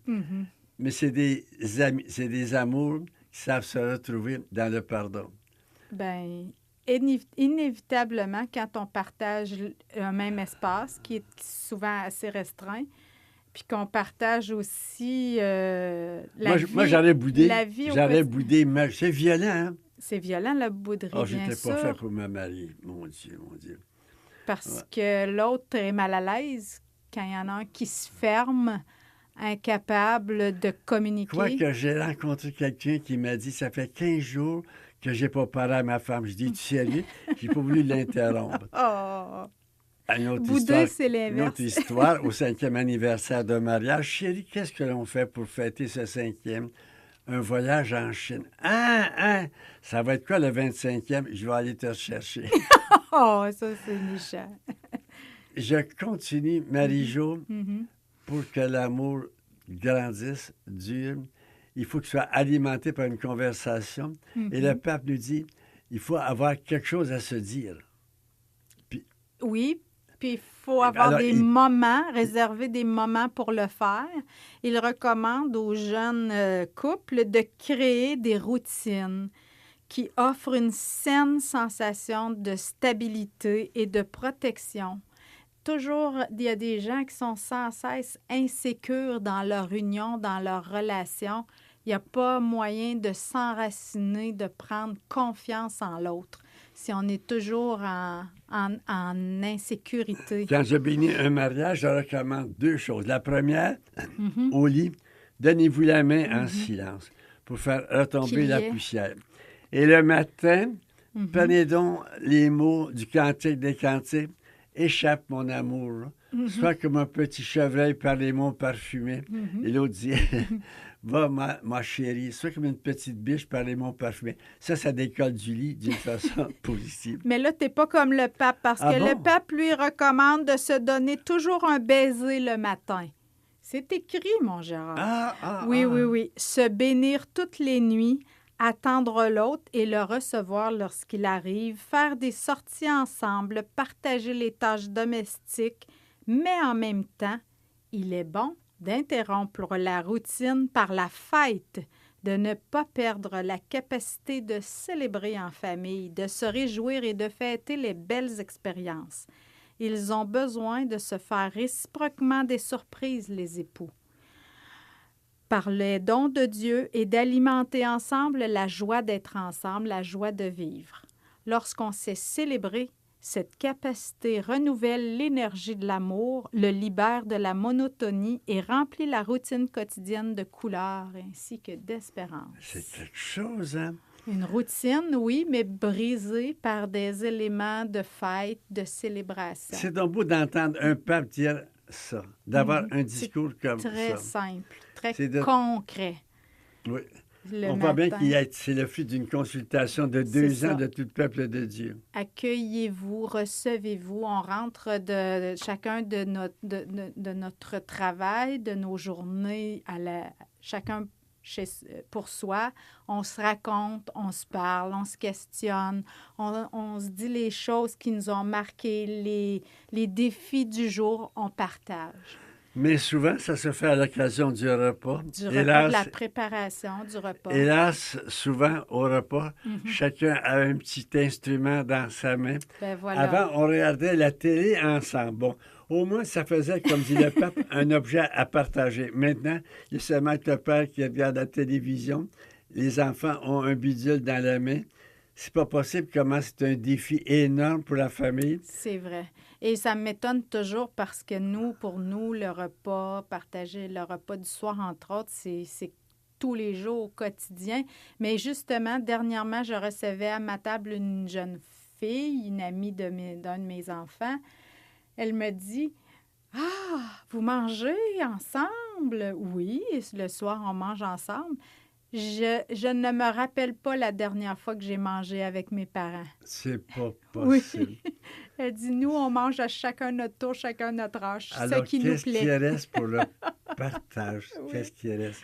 Mais c'est des amis, c'est des amours qui savent se retrouver dans le pardon. Bien, inévitablement, quand on partage un même espace, qui est souvent assez restreint, puis qu'on partage aussi la vie. Moi, j'aurais boudé. La vie j'aurais boudé. Mais c'est violent, hein? C'est violent, la bouderie, bien sûr. J'étais pas fait pour me marier. Mon Dieu. Parce que l'autre est mal à l'aise quand il y en a un qui se ferme, incapable de communiquer. Quoique j'ai rencontré quelqu'un qui m'a dit, ça fait 15 jours que j'ai pas parlé à ma femme. Je dis, tu sérieux? J'ai pas voulu l'interrompre. Oh! Une autre Bouder, c'est une l'inverse. autre histoire, au 5e anniversaire de mariage. Chérie, qu'est-ce que l'on fait pour fêter ce 5e? Un voyage en Chine. Ça va être quoi le 25e? Je vais aller te chercher. Oh, ça, c'est méchant. Je continue, Marie-Jo, Mhm. pour que l'amour grandisse, dure. Il faut qu'il soit alimenté par une conversation. Et le pape nous dit, il faut avoir quelque chose à se dire. Oui, puis il faut avoir Alors, des moments, réserver des moments pour le faire. Il recommande aux jeunes couples de créer des routines qui offrent une saine sensation de stabilité et de protection. Toujours, il y a des gens qui sont sans cesse insécures dans leur union, dans leur relation. Il n'y a pas moyen de s'enraciner, de prendre confiance en l'autre si on est toujours en insécurité. Quand je bénis un mariage, je recommande 2 choses. La première, au lit, donnez-vous la main en silence pour faire retomber la poussière. Et le matin, prenez donc les mots du Cantique des Cantiques. Échappe mon amour. Sois comme un petit chevreuil par les mots parfumés. Et l'autre dit, va ma chérie, sois comme une petite biche par les mots parfumés. Ça décolle du lit d'une façon positive. Mais là, t'es pas comme le pape, parce que le pape, lui, recommande de se donner toujours un baiser le matin. C'est écrit, mon Gérard. Oui. Se bénir toutes les nuits, attendre l'autre et le recevoir lorsqu'il arrive, faire des sorties ensemble, partager les tâches domestiques, mais en même temps, il est bon d'interrompre la routine par la fête, de ne pas perdre la capacité de célébrer en famille, de se réjouir et de fêter les belles expériences. Ils ont besoin de se faire réciproquement des surprises, les époux, par les dons de Dieu et d'alimenter ensemble la joie d'être ensemble, la joie de vivre. Lorsqu'on sait célébrer, cette capacité renouvelle l'énergie de l'amour, le libère de la monotonie et remplit la routine quotidienne de couleurs ainsi que d'espérance. C'est quelque chose, hein? Une routine, oui, mais brisée par des éléments de fête, de célébration. C'est donc beau d'entendre un pape dire ça, d'avoir un discours comme ça. Très simple, très concret. Oui. On voit bien c'est le fruit d'une consultation de 2 ans de tout le peuple de Dieu. Accueillez-vous, recevez-vous. On rentre de chacun de notre travail, de nos journées, chacun pour soi. On se raconte, on se parle, on se questionne, on se dit les choses qui nous ont marqué, les défis du jour, on partage. Mais souvent, ça se fait à l'occasion du repas. De la préparation du repas. Hélas, souvent, au repas, chacun a un petit instrument dans sa main. Ben voilà. Avant, on regardait la télé ensemble. Bon, au moins, ça faisait, comme dit le pape, un objet à partager. Maintenant, il y a seulement le père qui regarde la télévision. Les enfants ont un bidule dans la main. C'est pas possible comment c'est un défi énorme pour la famille. C'est vrai. Et ça m'étonne toujours parce que pour nous, le repas, partager le repas du soir, entre autres, c'est tous les jours au quotidien. Mais justement, dernièrement, je recevais à ma table une jeune fille, une amie d'un de mes enfants. Elle me dit, « Ah, vous mangez ensemble? » Oui, le soir, on mange ensemble. Je ne me rappelle pas la dernière fois que j'ai mangé avec mes parents. C'est pas possible. Oui. Elle dit, nous, on mange à chacun notre tour, chacun notre âge. Alors, ce qui nous plaît. qu'est-ce qui reste pour le partage? Oui. Qu'est-ce qui reste?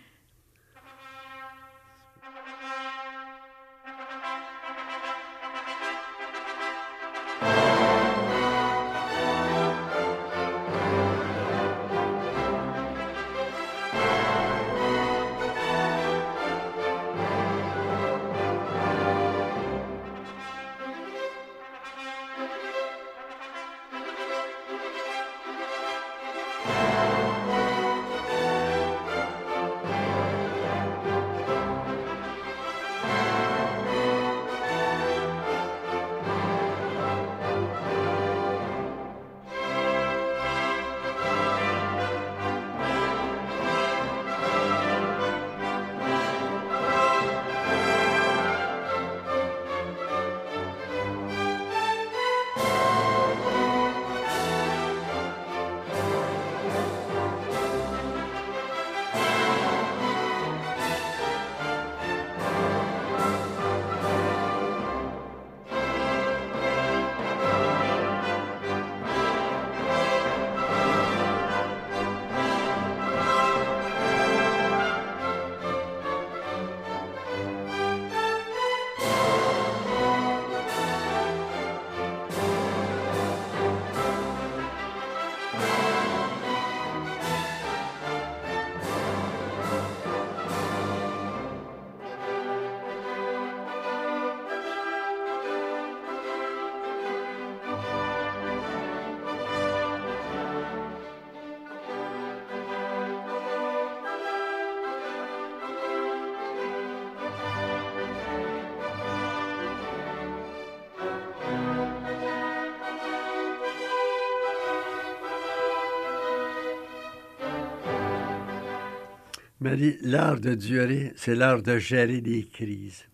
Marie, l'art de durer, c'est l'art de gérer des crises.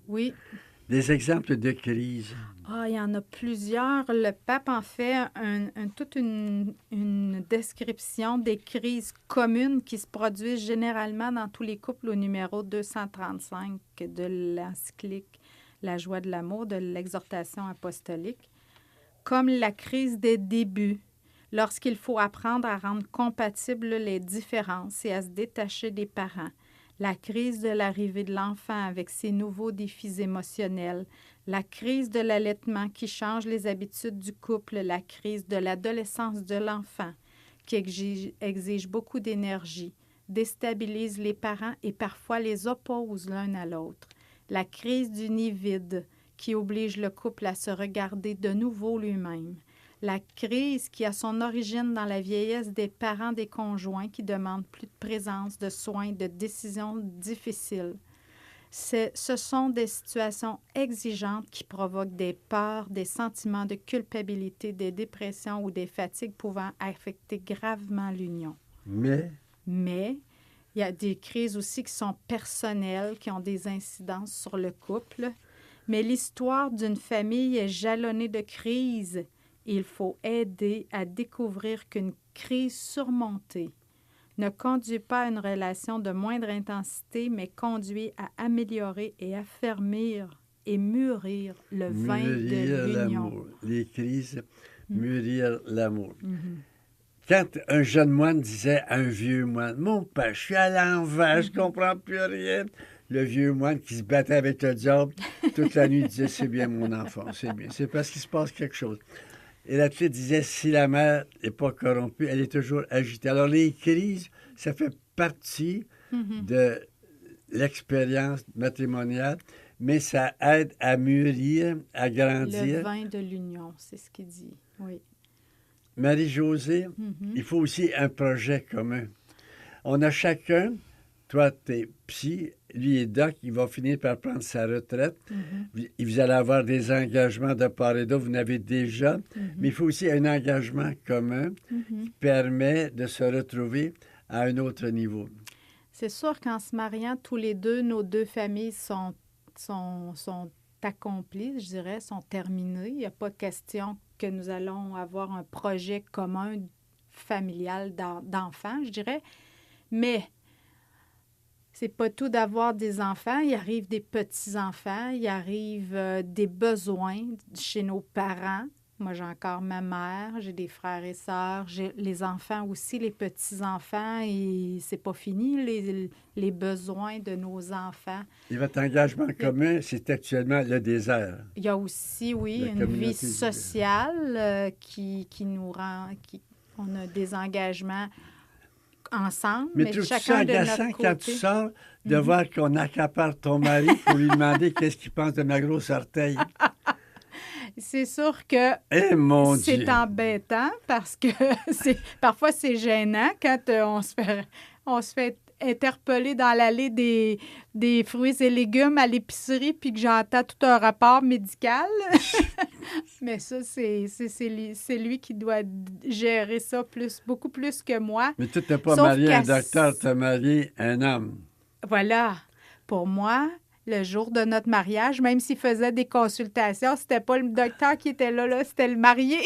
Oui. Des exemples de crises. Ah, il y en a plusieurs. Le pape en fait toute une description des crises communes qui se produisent généralement dans tous les couples au numéro 235 de l'encyclique La joie de l'amour, de l'exhortation apostolique, comme la crise des débuts, lorsqu'il faut apprendre à rendre compatibles les différences et à se détacher des parents. La crise de l'arrivée de l'enfant avec ses nouveaux défis émotionnels, la crise de l'allaitement qui change les habitudes du couple, la crise de l'adolescence de l'enfant qui exige beaucoup d'énergie, déstabilise les parents et parfois les oppose l'un à l'autre, la crise du nid vide qui oblige le couple à se regarder de nouveau lui-même, la crise qui a son origine dans la vieillesse des parents des conjoints qui demandent plus de présence, de soins, de décisions difficiles. Ce sont des situations exigeantes qui provoquent des peurs, des sentiments de culpabilité, des dépressions ou des fatigues pouvant affecter gravement l'union. Mais il y a des crises aussi qui sont personnelles, qui ont des incidences sur le couple. Mais l'histoire d'une famille est jalonnée de crises. Il faut aider à découvrir qu'une crise surmontée ne conduit pas à une relation de moindre intensité, mais conduit à améliorer et affermir et mûrir le vin de l'union. L'amour. Les crises, mûrir l'amour. Quand un jeune moine disait à un vieux moine, « Mon père, je suis à l'envers, je ne comprends plus rien. » Le vieux moine qui se battait avec le diable toute la nuit disait, « C'est bien mon enfant, c'est bien. C'est parce qu'il se passe quelque chose. » Et la petite disait, si la mère n'est pas corrompue, elle est toujours agitée. Alors, les crises, ça fait partie de l'expérience matrimoniale, mais ça aide à mûrir, à grandir. Le vin de l'union, c'est ce qu'il dit, oui. Marie-Josée, il faut aussi un projet commun. On a chacun, toi, t'es psy, lui est doc, il va finir par prendre sa retraite. Vous allez avoir des engagements de part et d'autre, vous n'avez déjà, mais il faut aussi un engagement commun qui permet de se retrouver à un autre niveau. C'est sûr qu'en se mariant tous les deux, nos deux familles sont accomplies, je dirais, sont terminées. Il n'y a pas question que nous allons avoir un projet commun familial d'enfants, je dirais. Mais c'est pas tout d'avoir des enfants. Il arrive des petits-enfants, il arrive des besoins chez nos parents. Moi, j'ai encore ma mère, j'ai des frères et sœurs, j'ai les enfants aussi, les petits-enfants, et c'est pas fini, les besoins de nos enfants. Et votre engagement commun, c'est actuellement le désert. Il y a aussi, oui, une vie sociale qui nous rend... on a des engagements ensemble, mais chacun de notre côté. Quand tu sors, de voir qu'on accapare ton mari pour lui demander qu'est-ce qu'il pense de ma grosse orteil. C'est sûr que c'est embêtant parce que parfois c'est gênant quand on se fait interpeller dans l'allée des fruits et légumes à l'épicerie puis que j'entends tout un rapport médical. Mais ça, c'est lui qui doit gérer ça beaucoup plus que moi. Mais tu n'es pas marié à un docteur, tu as marié un homme. Voilà. Pour moi, le jour de notre mariage, même s'il faisait des consultations, c'était pas le docteur qui était là, c'était le marié.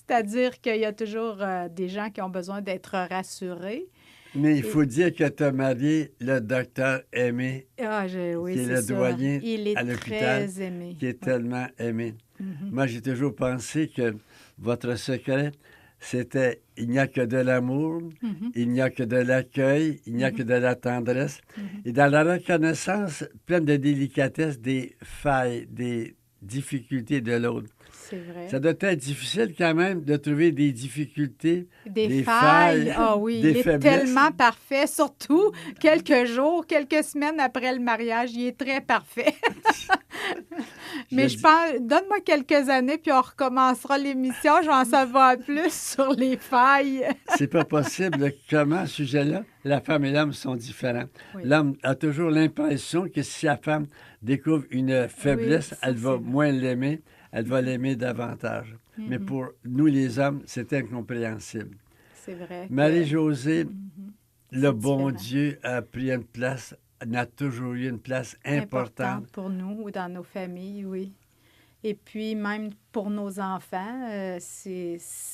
C'est-à-dire qu'il y a toujours des gens qui ont besoin d'être rassurés. Mais il faut dire que tu as marié le docteur Aimé, oui, qui est le doyen à l'hôpital, très aimé. qui est tellement aimé. Moi, j'ai toujours pensé que votre secret, c'était « il n'y a que de l'amour, il n'y a que de l'accueil, il n'y a que de la tendresse. Et dans la reconnaissance pleine de délicatesse des failles, des difficultés de l'autre. C'est vrai. Ça doit être difficile quand même de trouver des difficultés, des failles. Ah oui, il est tellement parfait, surtout quelques jours, quelques semaines après le mariage, il est très parfait. Mais je pense, donne-moi quelques années, puis on recommencera l'émission, je vais en savoir plus sur les failles. C'est pas possible. Comment, à ce sujet-là, la femme et l'homme sont différents. Oui. L'homme a toujours l'impression que si la femme découvre une faiblesse, elle va moins l'aimer, elle va l'aimer davantage. Mais pour nous, les hommes, c'est incompréhensible. C'est vrai. Marie-Josée, le bon différent. Dieu a pris une place, n'a toujours eu une place importante. Pour nous ou dans nos familles, oui. Et puis, même pour nos enfants,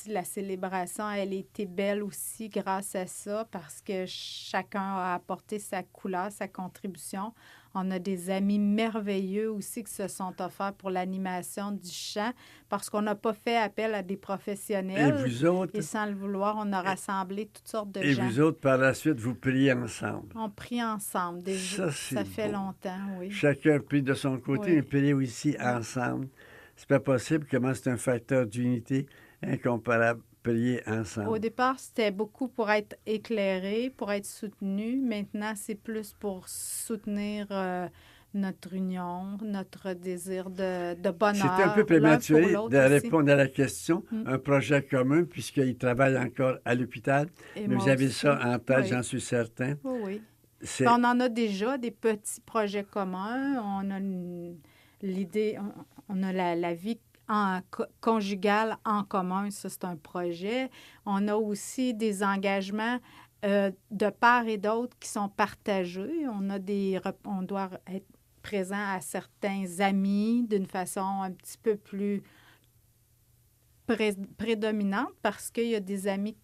la célébration, elle était belle aussi grâce à ça parce que chacun a apporté sa couleur, sa contribution. On a des amis merveilleux aussi qui se sont offerts pour l'animation du chant parce qu'on n'a pas fait appel à des Et professionnels vous autres, et sans le vouloir, on a rassemblé toutes sortes de et gens. vous autres, par la suite, vous priez ensemble. On prie ensemble. Ça, c'est Ça fait beau. longtemps, oui. Chacun prie de son côté, Oui. mais priez aussi ensemble. C'est pas possible. Comment c'est un facteur d'unité incomparable, prier Au ensemble. départ, c'était beaucoup pour être éclairé, pour être soutenu. Maintenant, c'est plus pour soutenir notre union, notre désir de C'est un peu bonheur, l'un pour prématuré de l'autre aussi. répondre à la question. Mm. Un projet commun, puisqu'il travaille encore à l'hôpital. Et Mais vous moi avez aussi. ça en tête, Oui. j'en suis certain. Oui, oui. C'est Puis on en a déjà des petits projets communs. On a l'idée, on a la vie conjugale en commun, ça c'est un projet. On a aussi des engagements de part et d'autre qui sont partagés. On doit être présent à certains amis d'une façon un petit peu plus prédominante parce qu'il y a des amis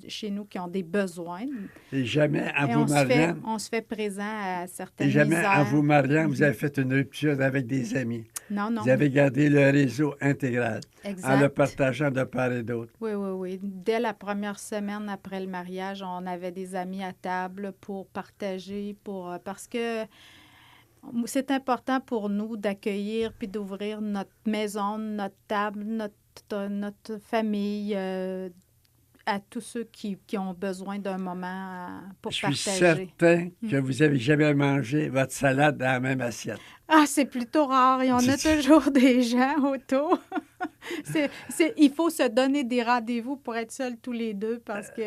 chez nous qui ont des besoins. et jamais en Et vous mariant, on se fait présent à certaines et jamais en misères. vous mariant, vous avez fait une rupture avec des amis. Non, non. Vous avez gardé le réseau intégral en le Exact. partageant de part et d'autre. Oui, oui, oui. Dès la première semaine après le mariage, on avait des amis à table pour partager, parce que c'est important pour nous d'accueillir puis d'ouvrir notre maison, notre table, notre famille à tous ceux qui ont besoin d'un moment pour Je suis partager. certain que vous n'avez jamais mangé votre salade dans la même assiette. Ah, c'est plutôt rare. Il y en a toujours des gens autour. Il faut se donner des rendez-vous pour être seuls tous les deux parce que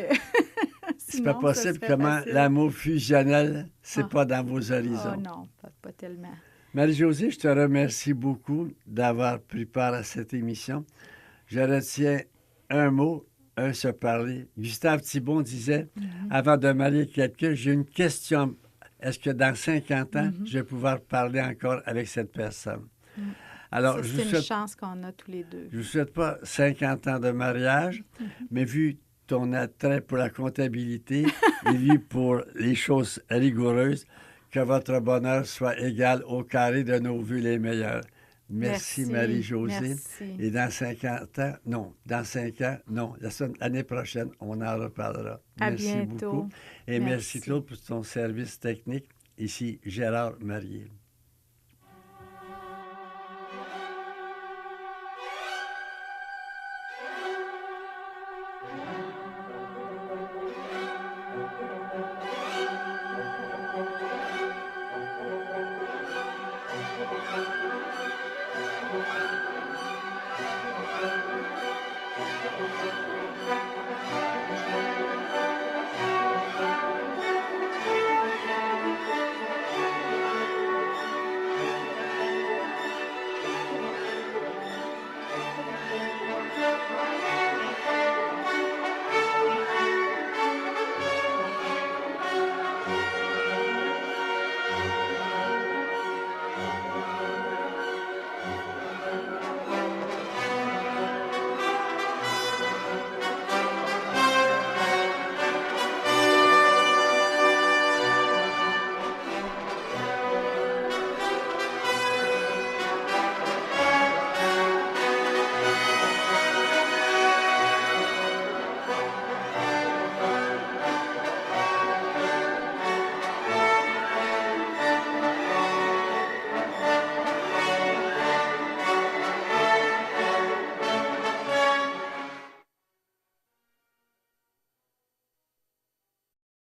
C'est sinon, pas ça possible serait comment facile. l'amour fusionnel, c'est Ah. pas dans vos Oh horizons. non, pas tellement. Marie-Josée, je te remercie beaucoup d'avoir pris part à cette émission. Je retiens un mot, se parler. Gustave Thibon disait, avant de marier quelqu'un, j'ai une question. Est-ce que dans 50 ans, je vais pouvoir parler encore avec cette personne? Alors, Ça, je c'est vous une souhaite, chance qu'on a tous les deux. je vous souhaite pas 50 ans de mariage, mais vu ton attrait pour la comptabilité et vu pour les choses rigoureuses, que votre bonheur soit égal au carré de nos vues les meilleures. Merci Marie-Josée. Merci. Et dans 50 ans, non. Dans 5 ans, non. L'année prochaine, on en reparlera. À Merci bientôt. beaucoup. Et merci Merci. Claude pour ton service technique. Ici Gérard Marié.